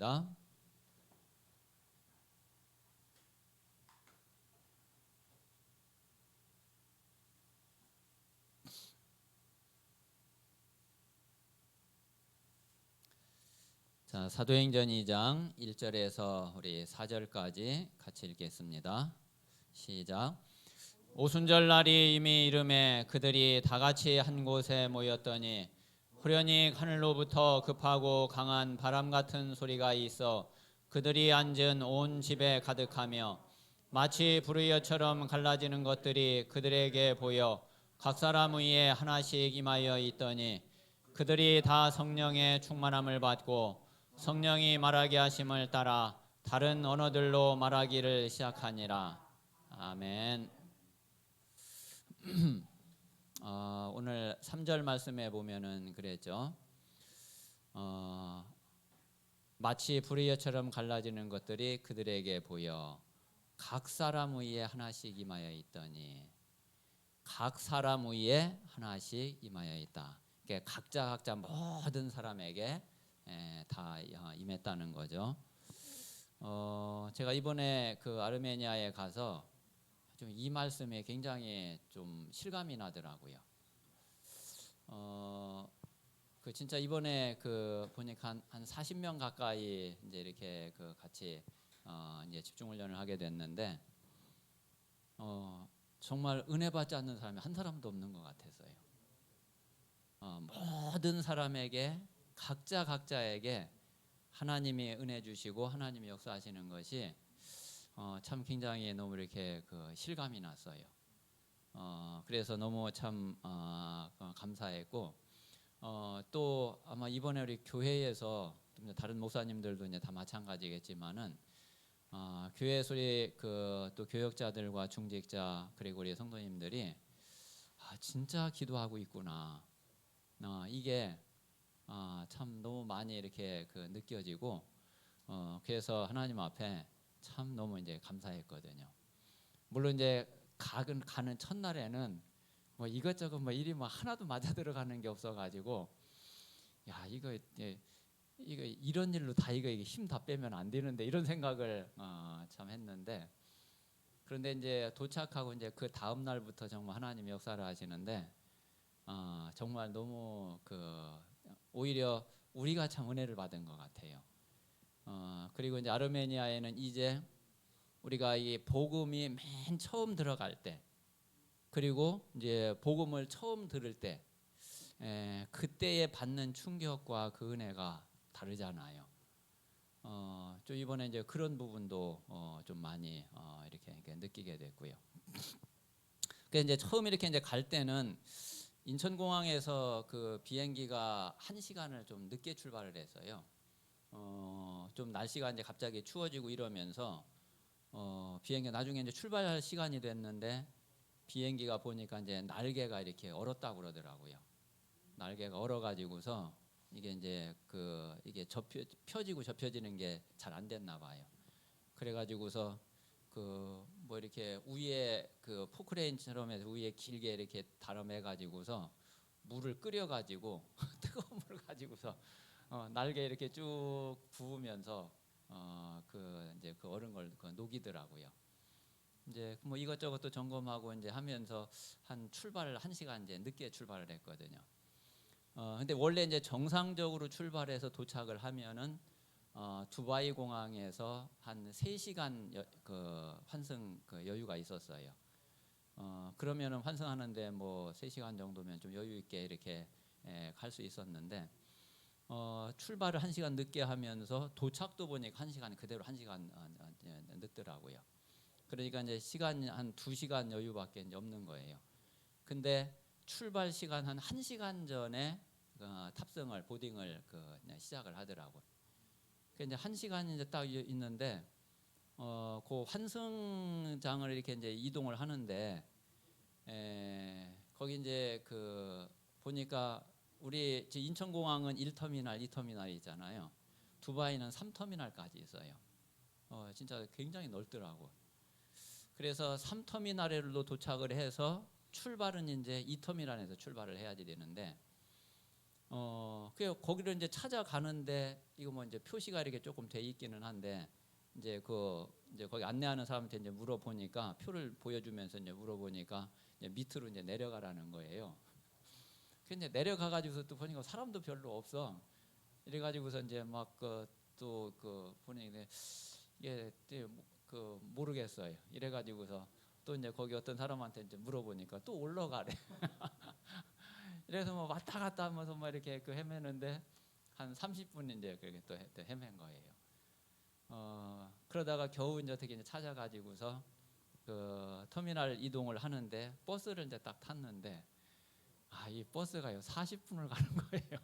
하겠습니다. 자, 사도행전 2장 1절에서 우리 4절까지 같이 읽겠습니다. 시작. 오순절 날이 이미 이르매 그들이 다 같이 한 곳에 모였더니 후련히 하늘로부터 급하고 강한 바람 같은 소리가 있어 그들이 앉은 온 집에 가득하며 마치 불의어처럼 갈라지는 것들이 그들에게 보여 각 사람 위에 하나씩 임하여 있더니 그들이 다 성령의 충만함을 받고 성령이 말하게 하심을 따라 다른 언어들로 말하기를 시작하니라. 아멘. 오늘 3절 말씀에 보면은 그랬죠. 마치 불의처럼 갈라지는 것들이 그들에게 보여 각 사람 위에 하나씩 임하여 있더니 각 사람 위에 하나씩 임하여 있다. 그러니까 각자 모든 사람에게 다 임했다는 거죠. 제가 이번에 그 아르메니아에 가서 좀 이 말씀에 굉장히 좀 실감이 나더라고요. 그 진짜 이번에 그 보니까 한 40명 가까이 이제 이렇게 그 같이 이제 집중 훈련을 하게 됐는데 정말 은혜 받지 않는 사람이 한 사람도 없는 것 같았어요. 모든 사람에게 각자에게 하나님이 은혜 주시고 하나님이 역사하시는 것이 참 굉장히 너무 이렇게 그 실감이 났어요. 그래서 너무 참 감사했고 또 아마 이번에 우리 교회에서 다른 목사님들도 이제 다 마찬가지겠지만은 교회에서 우리 그 또 교역자들과 중직자 그리고 우리 성도님들이 진짜 기도하고 있구나. 이게 참 너무 많이 이렇게 그 느껴지고 그래서 하나님 앞에 참 너무 이제 감사했거든요. 물론 이제 가는 첫날에는 뭐 이것저것 뭐 일이 뭐 하나도 맞아 들어가는 게 없어가지고 야 이거 이런 일로 다 이거 힘 다 빼면 안 되는데 이런 생각을 참 했는데 그런데 이제 도착하고 이제 그 다음 날부터 정말 하나님 역사를 하시는데 정말 너무 그 오히려 우리가 참 은혜를 받은 것 같아요. 그리고 이제 아르메니아에는 이제 우리가 이 복음이 맨 처음 들어갈 때 그리고 이제 복음을 처음 들을 때 그때에 받는 충격과 그 은혜가 다르잖아요. 좀 이번에 이제 그런 부분도 좀 많이 이렇게 느끼게 됐고요. 그 이제 처음 이렇게 이제 갈 때는 인천공항에서 그 비행기가 1시간을 좀 늦게 출발을 했어요. 좀 날씨가 이제 갑자기 추워지고 이러면서 비행기 나중에 이제 출발 시간이 됐는데 비행기가 보니까 이제 날개가 이렇게 얼었다고 그러더라고요. 날개가 얼어가지고서 이게 이제 이게 펴지고 접혀지는 게 잘 안 됐나 봐요. 그래가지고서 그 뭐 이렇게 위에 그 포크레인처럼 해서 위에 길게 이렇게 다름해가지고서 물을 끓여가지고 뜨거운 물을 가지고서 날개 이렇게 쭉 부으면서 그 이제 그 얼은 걸 녹이더라고요. 이제 뭐 이것저것 또 점검하고 이제 하면서 한 출발을 1시간 이제 늦게 출발을 했거든요. 근데 원래 이제 정상적으로 출발해서 도착을 하면은 두바이 공항에서 한 3시간 그 환승 그 여유가 있었어요. 그러면은 환승하는데 뭐 3시간 정도면 좀 여유 있게 이렇게 갈 수 있었는데 출발을 1시간 늦게 하면서 도착도 보니까 1시간 그대로 1시간 늦더라고요. 그러니까 이제 시간이 한 2시간 여유밖에 이제 없는 거예요. 근데 출발 시간 한 1시간 전에 탑승을 보딩을 시작을 하더라고요. 그러니까 이제 1시간이 이제 딱 있는데 그 환승장을 이렇게 이제 이동을 하는데 거기 이제 그 보니까 우리 인천공항은 1터미널, 2터미널이 있잖아요. 두바이는 3터미널까지 있어요. 진짜 굉장히 넓더라고. 그래서 3터미널로 도착을 해서 출발은 이제 2터미널에서 출발을 해야지 되는데 그 거기를 이제 찾아가는데 이거 뭐 이제 표시가 이렇게 조금 돼 있기는 한데 이제 이제 거기 안내하는 사람한테 이제 물어보니까 표를 보여주면서 이제 물어보니까 이제 밑으로 이제 내려가라는 거예요. 근데 내려가 가지고서 또 보니까 사람도 별로 없어. 이래 가지고서 이제 막 또 보니까 이게 모르겠어요. 이래 가지고서 또 이제 거기 어떤 사람한테 이제 물어보니까 또 올라가래. 이래서 뭐 왔다 갔다 하면서 뭐 이렇게 헤매는데 한 30분 이제 그렇게 또 헤맨 거예요. 그러다가 겨우 이제 어떻게 이제 찾아가지고서 터미널 이동을 하는데 버스를 이제 딱 탔는데 이 버스가요 40분을 가는 거예요.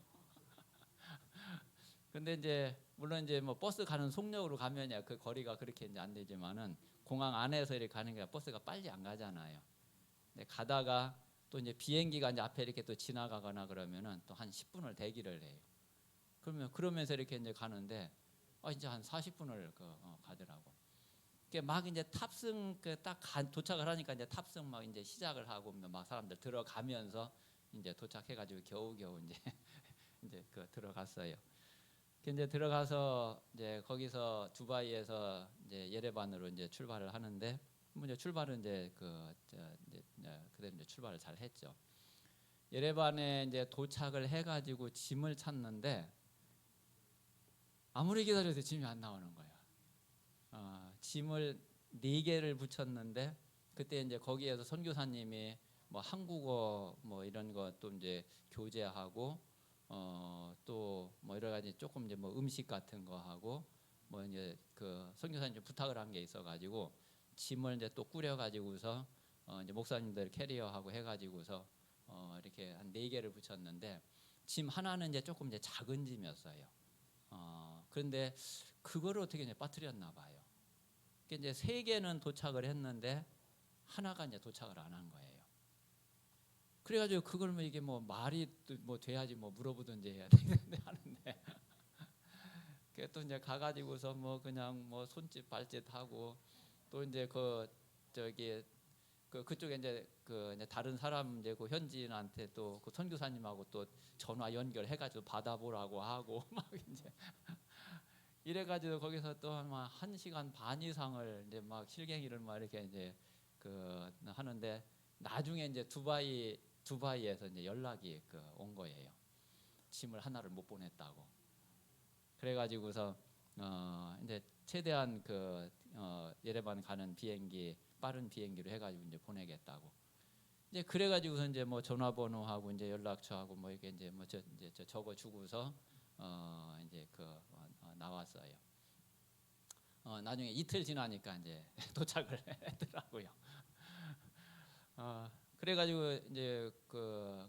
근데 이제 물론 이제 뭐 버스 가는 속력으로 가면야 그 거리가 그렇게 이제 안 되지만은 공항 안에서 이렇게 가는 게 버스가 빨리 안 가잖아요. 근데 가다가 또 이제 비행기가 이제 앞에 이렇게 또 지나가거나 그러면은 또 한 10분을 대기를 해요. 그러면서 이렇게 이제 가는데 이제 한 40분을 가더라고. 막 이제 탑승 딱 도착을 하니까 이제 탑승 막 이제 시작을 하고 막 사람들 들어가면서 이제 도착해가지고 겨우겨우 이제 이제 들어갔어요. 이제 들어가서 이제 거기서 두바이에서 이제 예레반으로 이제 출발을 하는데 이제 출발은 이제 그대로 이제 출발을 잘 했죠. 예레반에 이제 도착을 해가지고 짐을 찾는데 아무리 기다려도 짐이 안 나오는 거예요. 짐을 4개를 붙였는데 그때 이제 거기에서 선교사님이 뭐 한국어 뭐 이런 것도 이제 교재하고 또 뭐 여러 가지 조금 이제 뭐 음식 같은 거 하고 뭐 이제 선교사님 좀 부탁을 한 게 있어가지고 짐을 이제 또 꾸려가지고서 이제 목사님들 캐리어하고 해가지고서 이렇게 한 4개를 붙였는데 짐 하나는 이제 조금 이제 작은 짐이었어요. 그런데 그거를 어떻게 이제 빠뜨렸나 봐요. 이제 3개는 도착을 했는데 하나가 이제 도착을 안 한 거예요. 그래가지고 그걸 뭐 이게 뭐 말이 뭐 돼야지 뭐 물어보든지 해야 되는데 하는데 또 이제 가가지고서 뭐 그냥 뭐 손짓 발짓 하고 또 이제 그쪽에 이제 이제 다른 사람 이제 현지인한테 또 선교사님하고 또 전화 연결해가지고 받아보라고 하고 막 이제 이래가지고 거기서 또 막 1시간 반 이상을 이제 막 실갱이를 막 이렇게 이제 하는데 나중에 이제 두바이에서 이제 연락이 온 거예요. 짐을 하나를 못 보냈다고. 그래가지고서 이제 최대한 예레반 가는 비행기 빠른 비행기로 해가지고 이제 보내겠다고. 이제 그래가지고서 이제 뭐 전화번호하고 이제 연락처하고 뭐 이게 이제 뭐 이제 적어주고서 이제 나왔어요. 나중에 이틀 지나니까 이제 도착을 했더라고요. 그래가지고 이제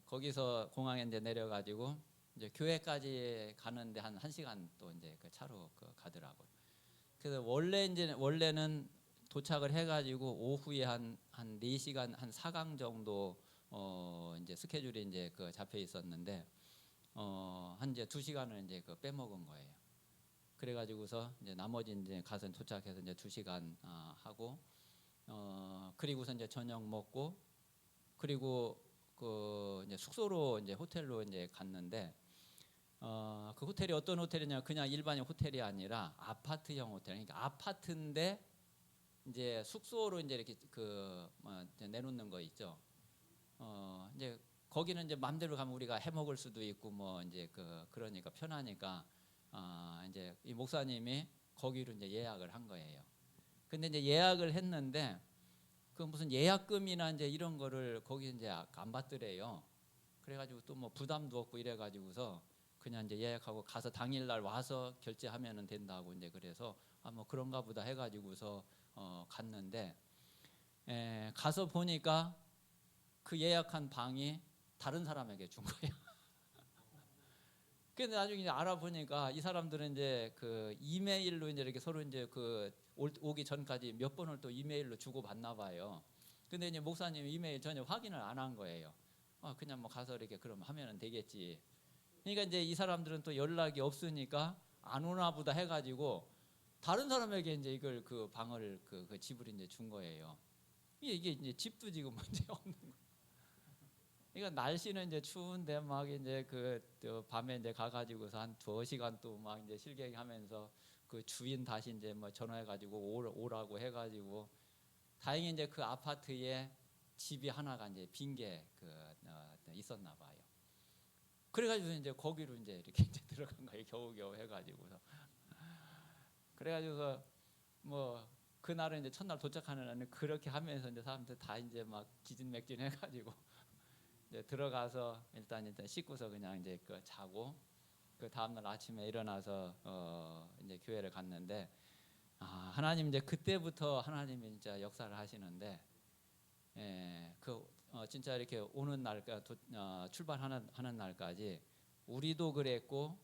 거기서 공항에 이제 내려가지고 이제 교회까지 가는데 한 1시간 또 이제 차로 가더라고요. 그래서 원래는 도착을 해가지고 오후에 한 4시간 한 4강 정도 이제 스케줄이 이제 잡혀 있었는데 한 이제 2시간을 이제 빼먹은 거예요. 그래가지고서 이제 나머지 이제 가서 도착해서 이제 2시간 하고 그리고서 이제 저녁 먹고 그리고 이제 숙소로 이제 호텔로 이제 갔는데 그 호텔이 어떤 호텔이냐 그냥 일반인 호텔이 아니라 아파트형 호텔. 그러니까 아파트인데 이제 숙소로 이제 이렇게 이제 내놓는 거 있죠. 이제 거기는 이제 맘대로 가면 우리가 해 먹을 수도 있고 뭐 이제 그러니까 편하니까 이제 이 목사님이 거기로 이제 예약을 한 거예요. 근데 이제 예약을 했는데 무슨 예약금이나 이제 이런 거를 거기 이제 안 받더래요. 그래가지고 또 뭐 부담도 없고 이래가지고서 그냥 이제 예약하고 가서 당일날 와서 결제하면은 된다고 이제 그래서 뭐 그런가 보다 해가지고서 갔는데 가서 보니까 그 예약한 방이 다른 사람에게 준 거예요. 근데 나중에 이제 알아보니까 이 사람들은 이제 이메일로 이제 이렇게 서로 이제 오기 전까지 몇 번을 또 이메일로 주고 받나 봐요. 근데 이제 목사님이 이메일 전혀 확인을 안 한 거예요. 그냥 뭐 가서 이렇게 그럼 하면은 되겠지. 그러니까 이제 이 사람들은 또 연락이 없으니까 안 오나 보다 해가지고 다른 사람에게 이제 이걸 방을 집을 이제 준 거예요. 이게 이제 집도 지금 문제 없는 거예요. 그러니까 날씨는 이제 추운데 막 이제 또 밤에 이제 가가지고서 한 2시간 또 막 이제 실갱하면서 그 주인 다시 이제 뭐 전화해가지고 오라고 해가지고 다행히 이제 그 아파트에 집이 하나가 이제 빈 게 있었나 봐요. 그래가지고 이제 거기로 이제 이렇게 이제 들어간 거예요. 겨우겨우 해가지고서. 그래가지고서 뭐 그날은 이제 첫날 도착하는 날은 그렇게 하면서 이제 사람들 다 이제 막 기진맥진 해가지고 이제 들어가서 일단 씻고서 그냥 이제 자고 그 다음날 아침에 일어나서 이제 교회를 갔는데 하나님 이제 그때부터 하나님이 진짜 역사를 하시는데 진짜 이렇게 오는 날 출발하는 날까지 우리도 그랬고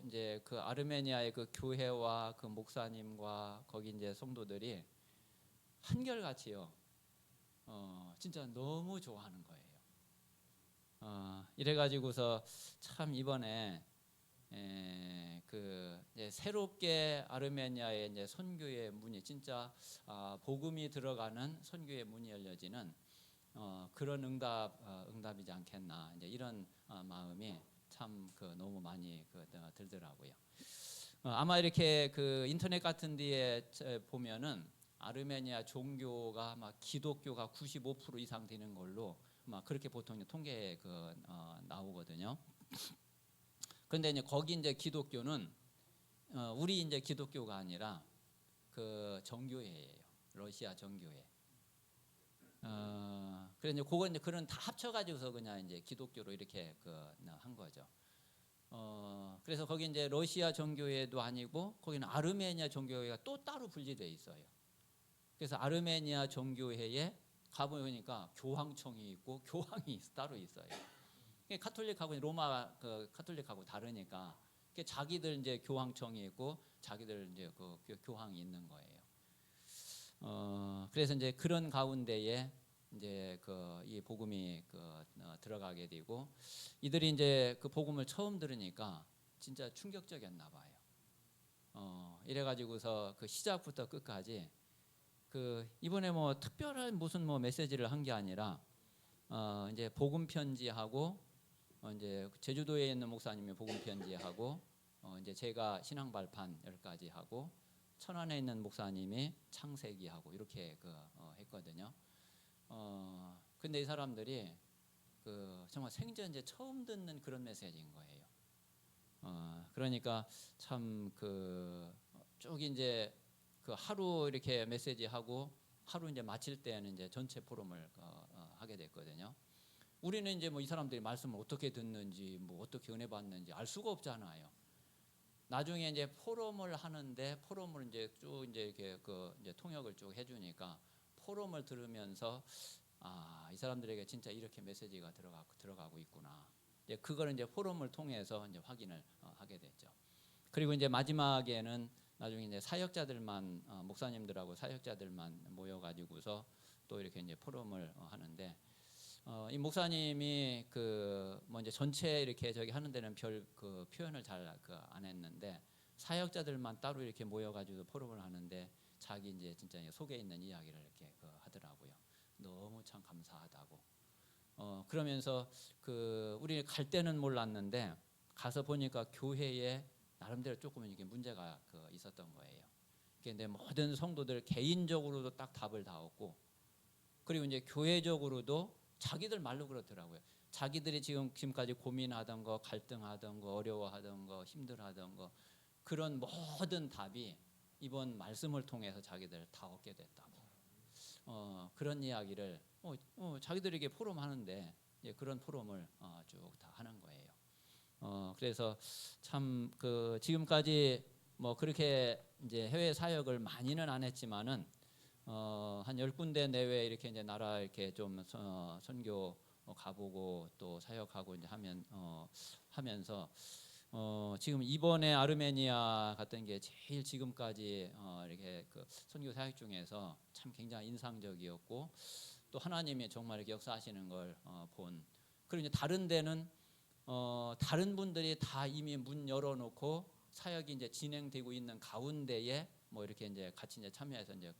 이제 그 아르메니아의 그 교회와 그 목사님과 거기 이제 성도들이 한결같이요. 진짜 너무 좋아하는 거예요. 이래가지고서 참 이번에 이제 새롭게 아르메니아의 이제 선교의 문이 진짜 복음이 들어가는 선교의 문이 열려지는 그런 응답이지 않겠나 이제 이런 마음이 참 너무 많이 들더라고요. 아마 이렇게 인터넷 같은 데에 보면은 아르메니아 종교가 막 기독교가 95% 이상 되는 걸로 막 그렇게 보통 통계에 나오거든요. 그런데 이제 거기 이제 기독교는 우리 이제 기독교가 아니라 그 정교회예요. 러시아 정교회. 그래서 이제 그건 이제 그런 다 합쳐가지고서 그냥 이제 기독교로 이렇게 한 거죠. 그래서 거기 이제 러시아 정교회도 아니고 거기는 아르메니아 정교회가 또 따로 분리되어 있어요. 그래서 아르메니아 정교회에 가보니까 교황청이 있고 교황이 따로 있어요. 카톨릭하고 로마 카톨릭하고 다르니까 자기들 이제 교황청이 있고 자기들 이제 교황이 있는 거예요. 그래서 이제 그런 가운데에 이제 이 복음이 들어가게 되고 이들이 이제 그 복음을 처음 들으니까 진짜 충격적이었나 봐요. 이래가지고서 그 시작부터 끝까지 이번에 뭐 특별한 무슨 뭐 메시지를 한 게 아니라 이제 복음 편지하고 이제 제주도에 있는 목사님이 복음 편지하고 이제 제가 신앙 발판 10가지 하고 천안에 있는 목사님이 창세기하고 이렇게 했거든요. 근데 이 사람들이 정말 생전에 처음 듣는 그런 메시지인 거예요. 그러니까 참 쭉 이제 하루 이렇게 메시지하고 하루 이제 마칠 때는 이제 전체 포럼을 하게 됐거든요. 우리는 이제 뭐 이 사람들이 말씀을 어떻게 듣는지 뭐 어떻게 은혜 받는지 알 수가 없잖아요. 나중에 이제 포럼을 하는데 포럼을 이제 쭉 이제 이렇게 이제 통역을 쭉 해주니까 포럼을 들으면서 이 사람들에게 진짜 이렇게 메시지가 들어가고 있구나. 이제 그거를 이제 포럼을 통해서 이제 확인을 하게 됐죠. 그리고 이제 마지막에는 나중에 이제 사역자들만 목사님들하고 사역자들만 모여가지고서 또 이렇게 이제 포럼을 하는데 이 목사님이 뭐 이제 전체 이렇게 하는 데는 별 표현을 잘 안 했는데 사역자들만 따로 이렇게 모여가지고 포럼을 하는데 자기 이제 진짜 속에 있는 이야기를 이렇게 하더라고요. 너무 참 감사하다고. 그러면서 우리 갈 때는 몰랐는데 가서 보니까 교회에 나름대로 조금 이게 문제가 있었던 거예요. 근데 모든 성도들 개인적으로도 딱 답을 다 얻고 그리고 이제 교회적으로도 자기들 말로 그렇더라고요. 자기들이 지금까지 고민하던 거, 갈등하던 거, 어려워하던 거, 힘들하던 거 그런 모든 답이 이번 말씀을 통해서 자기들 다 얻게 됐다고. 그런 이야기를 자기들에게 포럼 하는데 그런 포럼을 쭉 다 하는 거예요. 그래서 참 지금까지 뭐 그렇게 이제 해외 사역을 많이는 안 했지만은 한 10군데 내외 이렇게 이제 나라 이렇게 좀 선교 가보고 또 사역하고 이제 하면서 지금 이번에 아르메니아 갔던 게 제일 지금까지 이렇게 선교 사역 중에서 참 굉장히 인상적이었고 또 하나님이 정말 이렇게 역사하시는 걸 본. 그리고 이제 다른 데는 다른 분들이 다 이미 문 열어놓고 사역이 이제 진행되고 있는 가운데에 뭐 이렇게 이제 같이 이제 참여해서 이제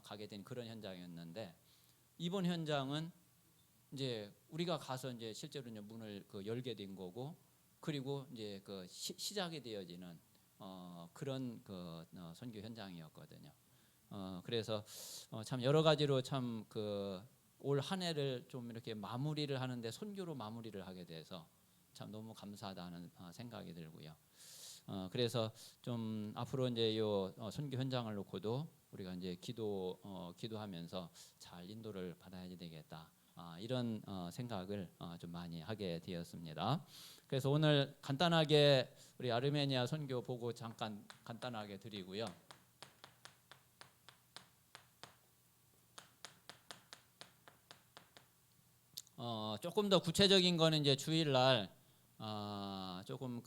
가게 된 그런 현장이었는데 이번 현장은 이제 우리가 가서 이제 실제로 이제 문을 열게 된 거고, 그리고 이제 시작이 되어지는 그런 선교 현장이었거든요. 그래서 참 여러 가지로 참 올 한 해를 좀 이렇게 마무리를 하는데 선교로 마무리를 하게 돼서 참 너무 감사하다는 생각이 들고요. 그래서 좀 앞으로 이제 요 선교 현장을 놓고도 우리가 이제 기도하면서 잘 인도를 받아야 되겠다. 이런 생각을 좀 많이 하게 되었습니다. 그래서 오늘 간단하게 우리 아르메니아 선교 보고 잠깐 간단하게 드리고요. 조금 더 구체적인 거는 이제 주일날 조금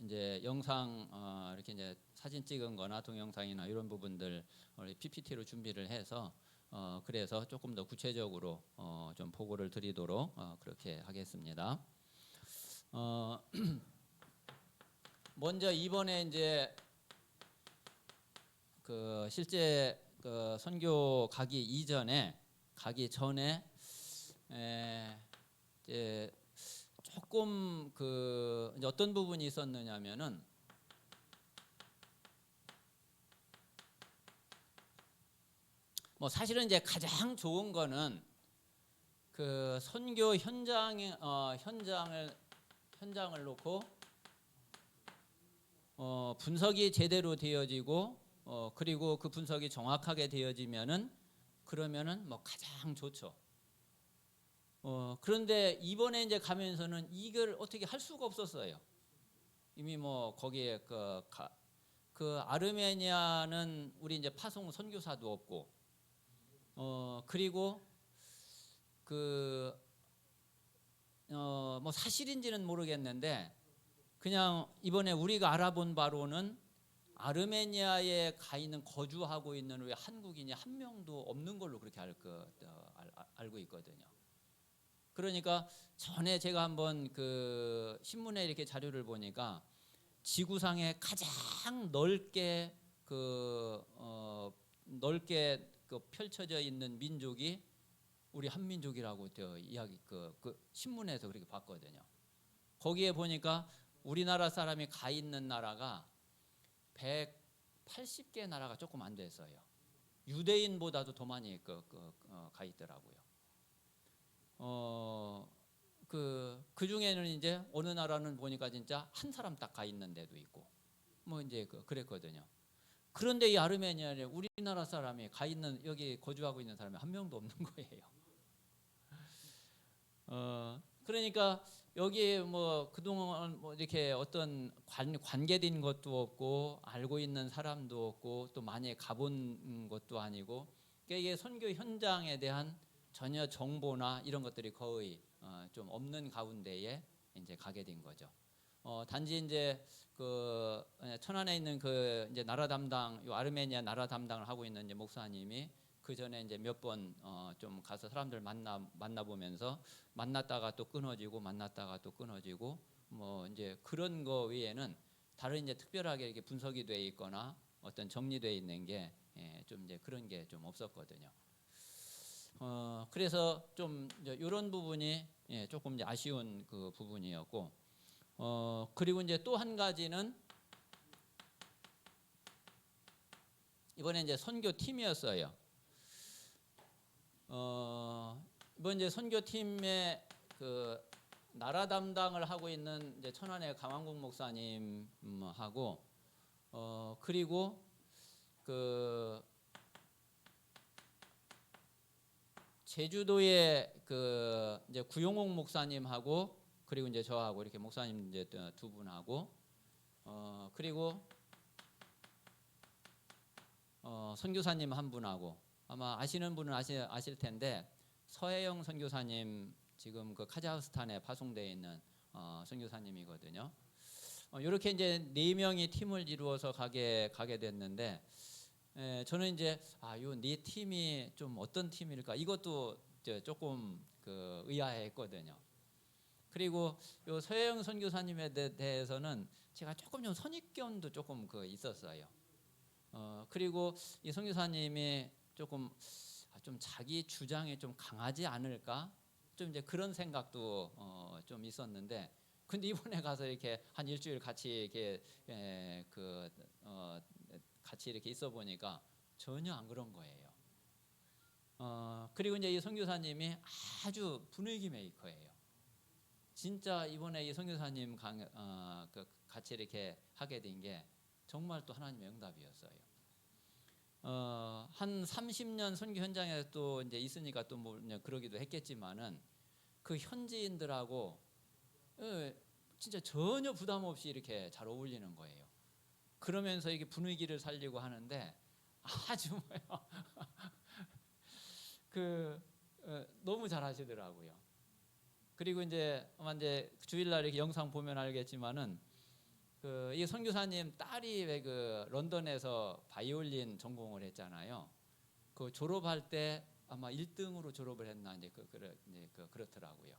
이제 영상 이렇게 이제 사진 찍은거나 동영상이나 이런 부분들 PPT로 준비를 해서 그래서 조금 더 구체적으로 좀 보고를 드리도록 그렇게 하겠습니다. 먼저 이번에 이제 실제 선교 가기 전에 이제 조금 이제 어떤 부분이 있었느냐면은 뭐 사실은 이제 가장 좋은 거는 선교 현장을 놓고 분석이 제대로 되어지고 그리고 그 분석이 정확하게 되어지면은 그러면은 뭐 가장 좋죠. 그런데 이번에 이제 가면서는 이걸 어떻게 할 수가 없었어요. 이미 뭐 거기에 아르메니아는 우리 이제 파송 선교사도 없고, 그리고 뭐 사실인지는 모르겠는데 그냥 이번에 우리가 알아본 바로는 아르메니아에 가 있는 거주하고 있는 우리 한국인이 한 명도 없는 걸로 그렇게 알고 있거든요. 그러니까 전에 제가 한번 신문에 이렇게 자료를 보니까 지구상에 가장 넓게 펼쳐져 있는 민족이 우리 한민족이라고 이야기 신문에서 그렇게 봤거든요. 거기에 보니까 우리나라 사람이 가 있는 나라가 180개 나라가 조금 안 됐어요. 유대인보다도 더 많이 가 있더라고요. 그 중에는 이제 어느 나라는 보니까 진짜 한 사람 딱 가 있는 데도 있고, 뭐 이제 그랬거든요. 그런데 이 아르메니아에 우리나라 사람이 가 있는, 여기 거주하고 있는 사람이 한 명도 없는 거예요. 그러니까 여기에 뭐 그동안 뭐 이렇게 어떤 관계된 것도 없고 알고 있는 사람도 없고 또 많이 가본 것도 아니고, 그러니까 이게 선교 현장에 대한 전혀 정보나 이런 것들이 거의 좀 없는 가운데에 이제 가게 된 거죠. 단지 이제 천안에 있는 이제 나라 담당, 요 아르메니아 나라 담당을 하고 있는 이제 목사님이 그 전에 이제 몇 번 좀 가서 사람들 만나 보면서 만났다가 또 끊어지고 뭐 이제 그런 거 외에는 다른 이제 특별하게 이렇게 분석이 돼 있거나 어떤 정리돼 있는 게 좀 이제 그런 게 좀 없었거든요. 그래서 좀 이런 부분이 조금 이제 아쉬운 부분이었고, 그리고 이제 또 한 가지는 이번에 이제 선교팀이었어요. 이번 이제 선교팀의 나라 담당을 하고 있는 이제 천안의 강왕국 목사님하고 그리고 제주도의 이제 구용옥 목사님하고 그리고 이제 저하고 이렇게 목사님 이제 두 분하고 그리고 선교사님 한 분하고, 아마 아시는 분은 아실 텐데 서혜영 선교사님 지금 카자흐스탄에 파송되어 있는 선교사님이거든요. 이렇게 이제 4명이 팀을 이루어서 가게 됐는데, 저는 이제 요 4팀이 좀 어떤 팀일까, 이것도 조금 의아했거든요. 그리고 요 서혜영 선교사님에 대해서는 제가 조금 좀 선입견도 조금 있었어요. 그리고 이 선교사님이 조금 좀 자기 주장이 좀 강하지 않을까, 좀 이제 그런 생각도 좀 있었는데, 근데 이번에 가서 이렇게 한 일주일 같이 이렇게 같이 이렇게 있어 보니까 전혀 안 그런 거예요. 그리고 이제 이 선교사님이 아주 분위기 메이커예요. 진짜 이번에 이 선교사님 같이 이렇게 하게 된 게 정말 또 하나님의 응답이었어요. 한 30년 선교 현장에 또 이제 있으니까 또 뭐 그러기도 했겠지만은 그 현지인들하고 진짜 전혀 부담 없이 이렇게 잘 어울리는 거예요. 그러면서 이게 분위기를 살리고 하는데 아주 뭐요 너무 잘 하시더라고요. 그리고 이제 주일날 이렇게 영상 보면 알겠지만은 이 선교사님 딸이 왜 런던에서 바이올린 전공을 했잖아요. 그 졸업할 때 아마 1등으로 졸업을 했나 이제 그렇더라고요.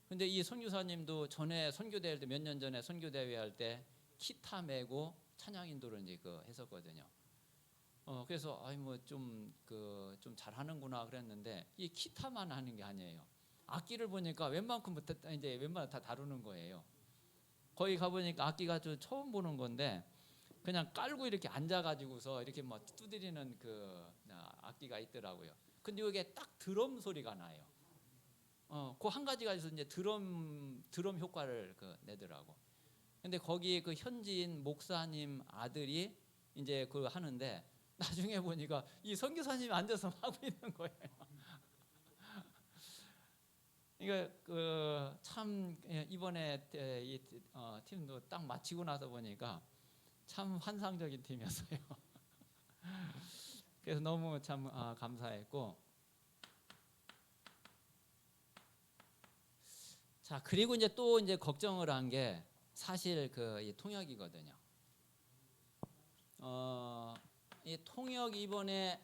근데 이 선교사님도 전에 선교대회 때 몇 년 전에 선교대회 할 때 기타 메고 찬양 인도를 이제 했었거든요. 그래서 좀 잘하는구나 그랬는데 이 기타만 하는 게 아니에요. 악기를 보니까 웬만큼 다 다루는 거예요. 거기 가보니까 악기가 좀 처음 보는 건데 그냥 깔고 이렇게 앉아가지고서 이렇게 뭐 두드리는 악기가 있더라고요. 근데 이게 딱 드럼 소리가 나요. 그 한 가지가 있어서 이제 드럼 효과를 내더라고. 근데 거기 현지인 목사님 아들이 이제 하는데 나중에 보니까 이 선교사님이 앉아서 하고 있는 거예요. 그러니까 참 이번에 이 팀도 딱 마치고 나서 보니까 참 환상적인 팀이었어요. 그래서 너무 참 감사했고, 자 그리고 이제 또 이제 걱정을 한 게 사실 이 통역이거든요. 이 통역 이번에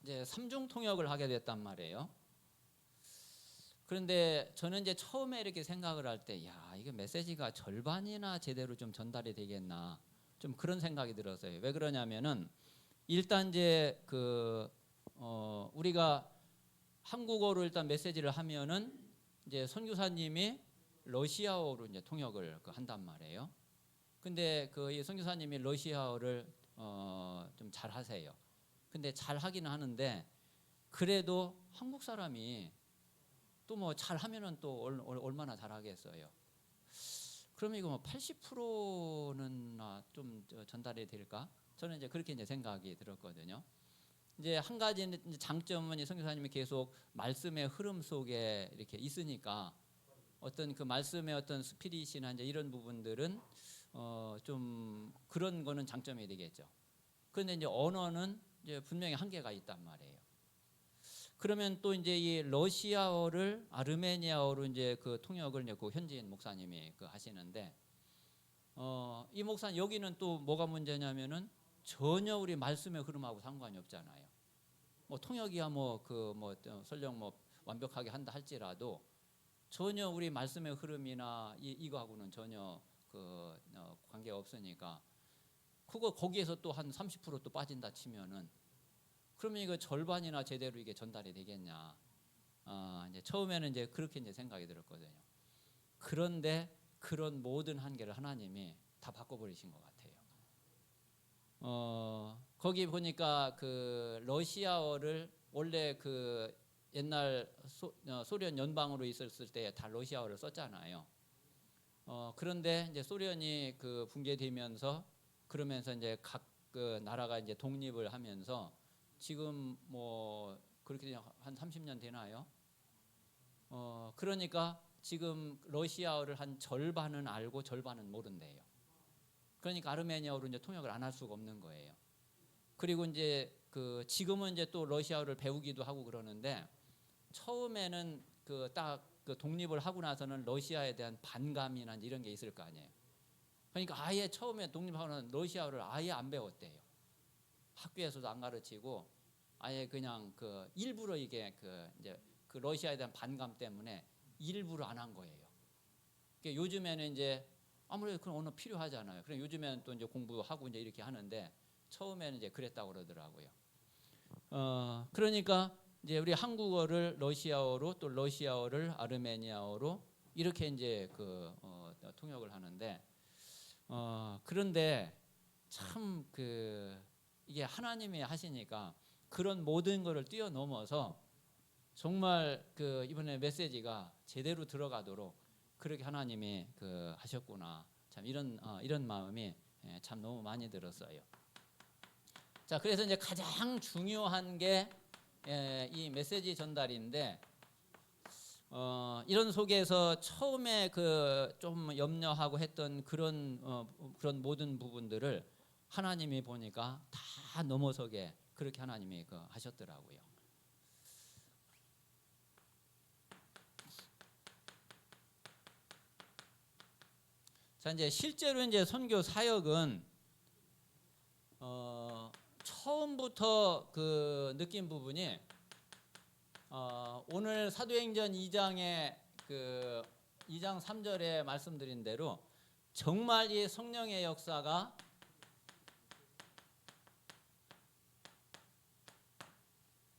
이제 3중 통역을 하게 됐단 말이에요. 그런데 저는 이제 처음에 이렇게 생각을 할 때, 이게 메시지가 절반이나 제대로 좀 전달이 되겠나, 좀 그런 생각이 들었어요. 왜 그러냐면은 일단 이제 우리가 한국어로 일단 메시지를 하면은 이제 선교사님이 러시아어로 이제 통역을 한단 말이에요. 근데 이 선교사님이 러시아어를 좀 잘 하세요. 근데 잘 하기는 하는데 그래도 한국 사람이 또 뭐 잘하면은 또 얼마나 잘하겠어요. 그러면 이거 뭐 80%는 좀 전달이 될까? 저는 이제 그렇게 이제 생각이 들었거든요. 이제 한 가지 이제 장점은 이 선교사님이 계속 말씀의 흐름 속에 이렇게 있으니까 어떤 말씀의 어떤 스피릿이나 이제 이런 부분들은 좀 그런 거는 장점이 되겠죠. 그런데 이제 언어는 이제 분명히 한계가 있단 말이에요. 그러면 또 이제 이 러시아어를 아르메니아어로 이제 통역을 이제 현지인 목사님이 하시는데 이 목사님 여기는 또 뭐가 문제냐면은 전혀 우리 말씀의 흐름하고 상관이 없잖아요. 뭐 통역이야 설령 완벽하게 한다 할지라도 전혀 우리 말씀의 흐름이나 이거하고는 전혀 관계가 없으니까 거기에서 또 한 30% 또 빠진다 치면은 그러면 이거 절반이나 제대로 이게 전달이 되겠냐? 이제 처음에는 이제 그렇게 이제 생각이 들었거든요. 그런데 그런 모든 한계를 하나님이 다 바꿔버리신 것 같아요. 거기 보니까 러시아어를 원래 옛날 소련 연방으로 있었을 때 다 러시아어를 썼잖아요. 그런데 이제 소련이 붕괴되면서 그러면서 이제 각 나라가 이제 독립을 하면서 지금 뭐 그렇게 한 30년 되나요? 그러니까 지금 러시아어를 한 절반은 알고 절반은 모른대요. 그러니까 아르메니아어로 이제 통역을 안 할 수가 없는 거예요. 그리고 이제 지금은 이제 또 러시아어를 배우기도 하고 그러는데 처음에는 딱 독립을 하고 나서는 러시아에 대한 반감이나 이런 게 있을 거 아니에요. 그러니까 아예 처음에 독립하고 나서 러시아어를 아예 안 배웠대요. 학교에서도 안 가르치고 아예 그냥 일부러 이게 이제 러시아에 대한 반감 때문에 일부러 안 한 거예요. 그러니까 요즘에는 이제 아무래도 그런 언어 필요하잖아요. 그럼 요즘에는 또 이제 공부하고 이제 이렇게 하는데 처음에는 이제 그랬다고 그러더라고요. 그러니까 이제 우리 한국어를 러시아어로 또 러시아어를 아르메니아어로 이렇게 이제 통역을 하는데 그런데 참 이게 하나님이 하시니까 그런 모든 것을 뛰어넘어서 정말 이번에 메시지가 제대로 들어가도록 그렇게 하나님이 하셨구나. 참 이런 마음이 참 너무 많이 들었어요. 자, 그래서 이제 가장 중요한 게 이 메시지 전달인데 이런 속에서 처음에 좀 염려하고 했던 그런 모든 부분들을 하나님이 보니까 다 넘어서게 그렇게 하나님이 하셨더라고요. 자, 이제 실제로 이제 선교 사역은 처음부터 느낀 부분이 오늘 사도행전 2장에 2장 3절에 말씀드린 대로 정말 이 성령의 역사가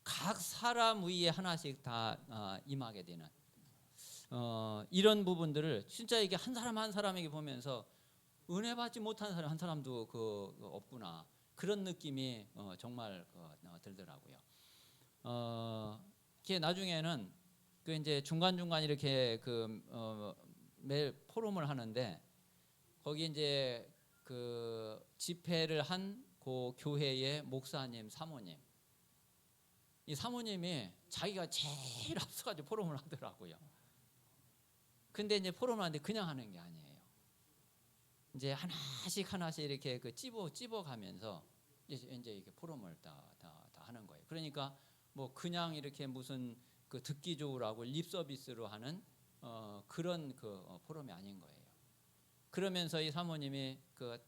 각 사람 위에 하나씩 다 임하게 되는 이런 부분들을 진짜 이게 한 사람 한 사람에게 보면서 은혜 받지 못한 사람 한 사람도 없구나, 그런 느낌이 정말 들더라고요. 이게 나중에는 이제 중간중간 이렇게 매일 포럼을 하는데 거기 이제 집회를 한 교회의 목사님, 사모님, 이 사모님이 자기가 제일 앞서가지고 포럼을 하더라고요. 근데 이제 포럼을 하는데 그냥 하는 게 아니에요. 이제 하나씩 이렇게 찝어가면서 이제 이렇게 포럼을 다 하는 거예요. 그러니까 뭐 그냥 이렇게 무슨 듣기 좋으라고 립 서비스로 하는 그런 포럼이 아닌 거예요. 그러면서 이 사모님이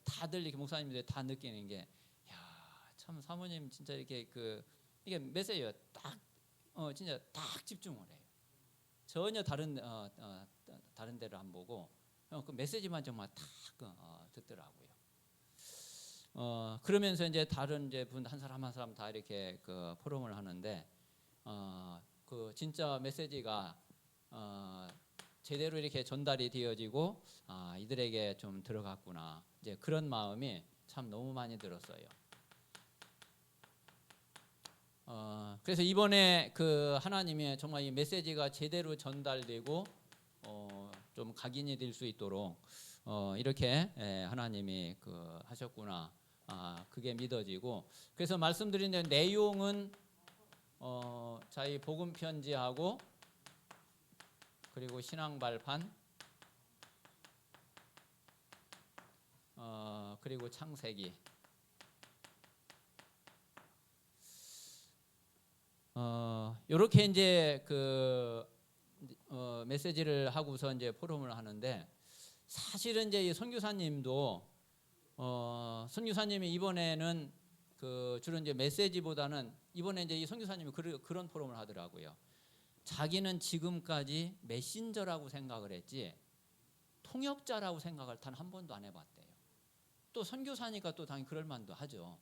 다들 이렇게 목사님들이 다 느끼는 게, 야, 참 사모님 진짜 이렇게 이게 메시지가 딱 진짜 딱 집중을 해요. 전혀 다른 데를 안 보고 그 메시지만 정말 딱 듣더라고요. 그러면서 이제 다른 이제 분 한 사람 한 사람 다 이렇게 포럼을 하는데 진짜 메시지가 제대로 이렇게 전달이 되어지고 이들에게 좀 들어갔구나, 이제 그런 마음이 참 너무 많이 들었어요. 그래서 이번에 하나님의 정말 이 메시지가 제대로 전달되고 좀 각인이 될 수 있도록 이렇게 하나님이 하셨구나, 그게 믿어지고, 그래서 말씀드린 내용은 이 복음 편지하고 그리고 신앙 발판 그리고 창세기 이렇게 이제 메시지를 하고서 이제 포럼을 하는데, 사실은 이제 이 선교사님도 선교사님이 이번에는 주로 이제 메시지보다는 이번에 이제 이 선교사님이 그런 포럼을 하더라고요. 자기는 지금까지 메신저라고 생각을 했지 통역자라고 생각을 단 한 번도 안 해봤대요. 또 선교사니까 또 당연히 그럴 만도 하죠.